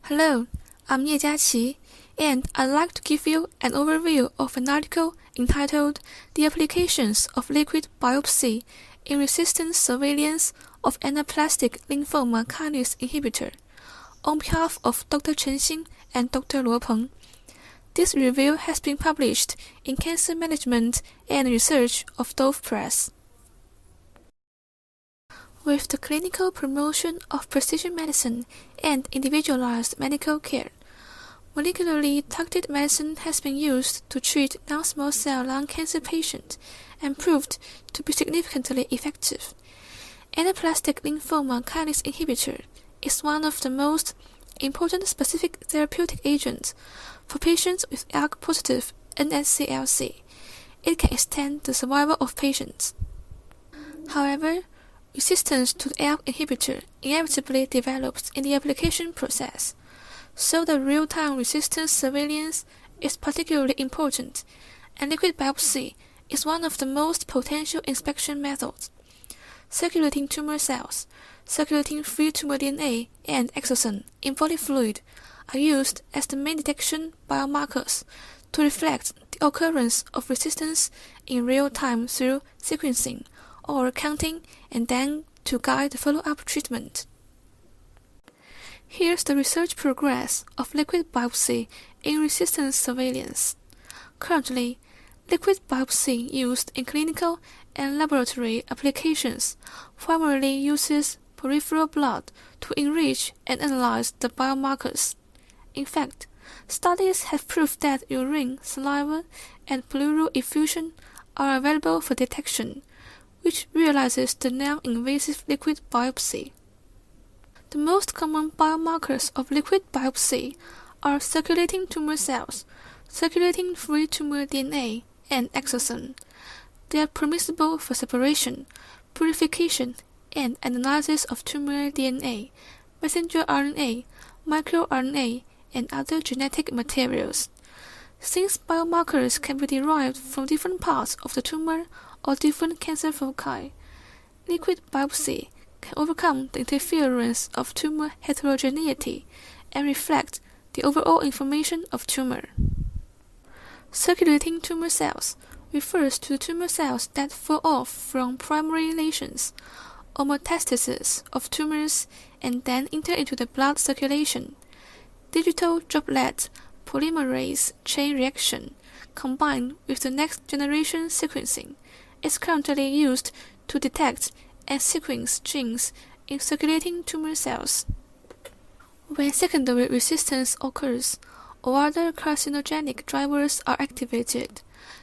Hello, I'm Ye and I'd like to give you an overview of an article entitled The Applications of Liquid Biopsy in Resistant Surveillance of Anaplastic Lymphoma Kinase Inhibitor, on behalf of Dr. Chen and Dr. Luo Peng. This review has been published in Cancer Management and Research of Dove Press. With the clinical promotion of precision medicine and individualized medical care, molecularly targeted medicine has been used to treat non-small cell lung cancer patients and proved to be significantly effective. Anaplastic lymphoma kinase inhibitor is one of the most important specific therapeutic agents for patients with ALK-positive NSCLC. It can extend the survival of patients. However, resistance to the ALK inhibitor inevitably develops in the application process, so the real-time resistance surveillance is particularly important, and liquid biopsy is one of the most potential inspection methods. Circulating tumor cells, circulating free tumor DNA, and exosome in body fluid are used as the main detection biomarkers to reflect the occurrence of resistance in real time through sequencing or counting, and then to guide the follow-up treatment. Here's the research progress of liquid biopsy in resistance surveillance. Currently, liquid biopsy used in clinical and laboratory applications primarily uses peripheral blood to enrich and analyze the biomarkers. In fact, studies have proved that urine, saliva, and pleural effusion are available for detection, which realizes the non-invasive liquid biopsy. The most common biomarkers of liquid biopsy are circulating tumor cells, circulating free tumor DNA, and exosome. They are permissible for separation, purification, and analysis of tumor DNA, messenger RNA, microRNA, and other genetic materials. Since biomarkers can be derived from different parts of the tumor or different cancer foci, liquid biopsy can overcome the interference of tumor heterogeneity and reflect the overall information of tumor. Circulating tumor cells refers to the tumor cells that fall off from primary lesions or metastases of tumors and then enter into the blood circulation. Digital droplet polymerase chain reaction combined with the next generation sequencing is currently used to detect and sequence genes in circulating tumor cells. When secondary resistance occurs or other carcinogenic drivers are activated,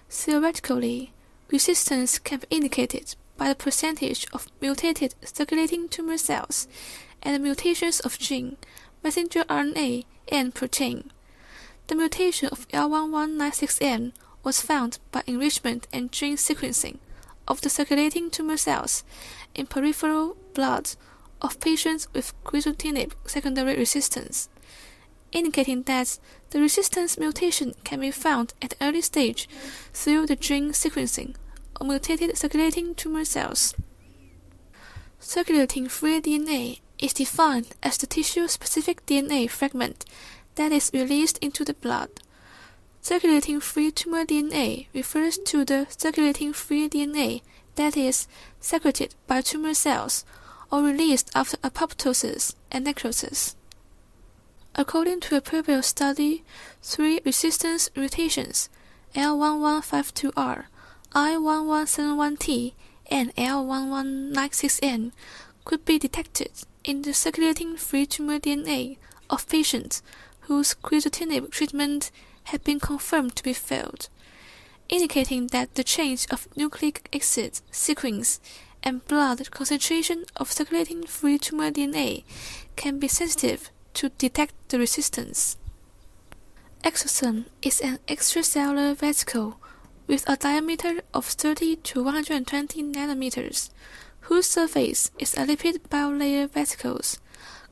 theoretically, resistance can be indicated by the percentage of mutated circulating tumor cells and the mutations of gene, messenger RNA, and protein. The mutation of L1196M was found by enrichment and gene sequencing of the circulating tumor cells in peripheral blood of patients with crizotinib secondary resistance, indicating that the resistance mutation can be found at the early stage through the gene sequencing of mutated circulating tumor cells. Circulating free DNA is defined as the tissue-specific DNA fragment that is released into the blood. Circulating free tumor DNA refers to the circulating free DNA that is secreted by tumor cells or released after apoptosis and necrosis. According to a previous study, 3 resistance mutations, L1152R, I1171T, and L1196N, could be detected in the circulating free tumor DNA of patients whose crizotinib treatment had been confirmed to be failed, indicating that the change of nucleic acid sequence and blood concentration of circulating free tumor DNA can be sensitive to detect the resistance. Exosome is an extracellular vesicle with a diameter of 30 to 120 nanometers, whose surface is a lipid bilayer vesicles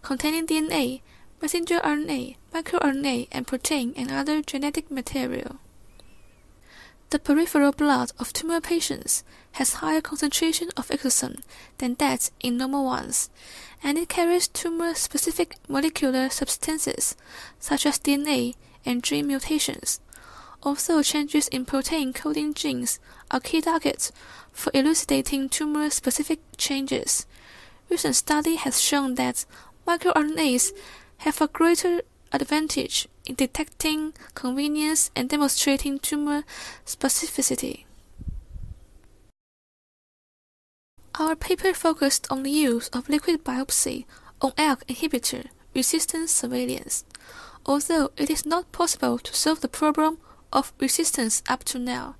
containing DNA, messenger RNA, microRNA, and protein and other genetic material. The peripheral blood of tumor patients has higher concentration of exosome than that in normal ones, and it carries tumor-specific molecular substances such as DNA and gene mutations. Although changes in protein coding genes are key targets for elucidating tumor-specific changes, recent study has shown that microRNAs have a greater advantage in detecting convenience and demonstrating tumor specificity. Our paper focused on the use of liquid biopsy on ALK inhibitor resistance surveillance. Although it is not possible to solve the problem of resistance up to now,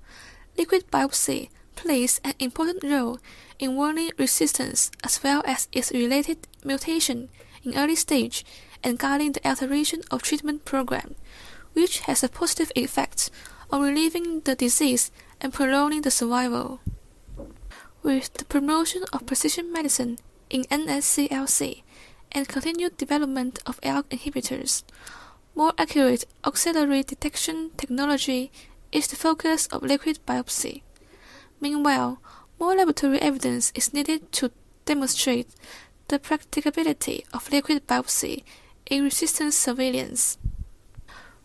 liquid biopsy plays an important role in warning resistance as well as its related mutation in early stage and guiding the alteration of treatment program, which has a positive effect on relieving the disease and prolonging the survival. With the promotion of precision medicine in NSCLC and continued development of ALK inhibitors, more accurate auxiliary detection technology is the focus of liquid biopsy. Meanwhile, more laboratory evidence is needed to demonstrate the practicability of liquid biopsy in resistance surveillance.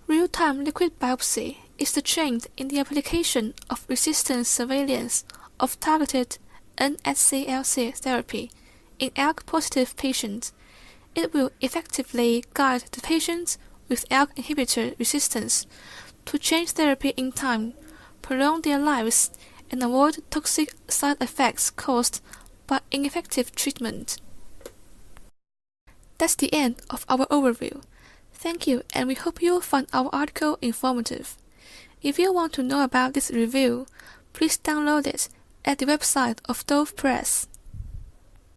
Real-time liquid biopsy is the trend in the application of resistance surveillance of targeted NSCLC therapy in ALK-positive patients. It will effectively guide the patients with ALK inhibitor resistance to change therapy in time, prolong their lives, and avoid toxic side effects caused by ineffective treatment. That's the end of our overview. Thank you, and we hope you'll find our article informative. If you want to know about this review, please download it at the website of Dove Press.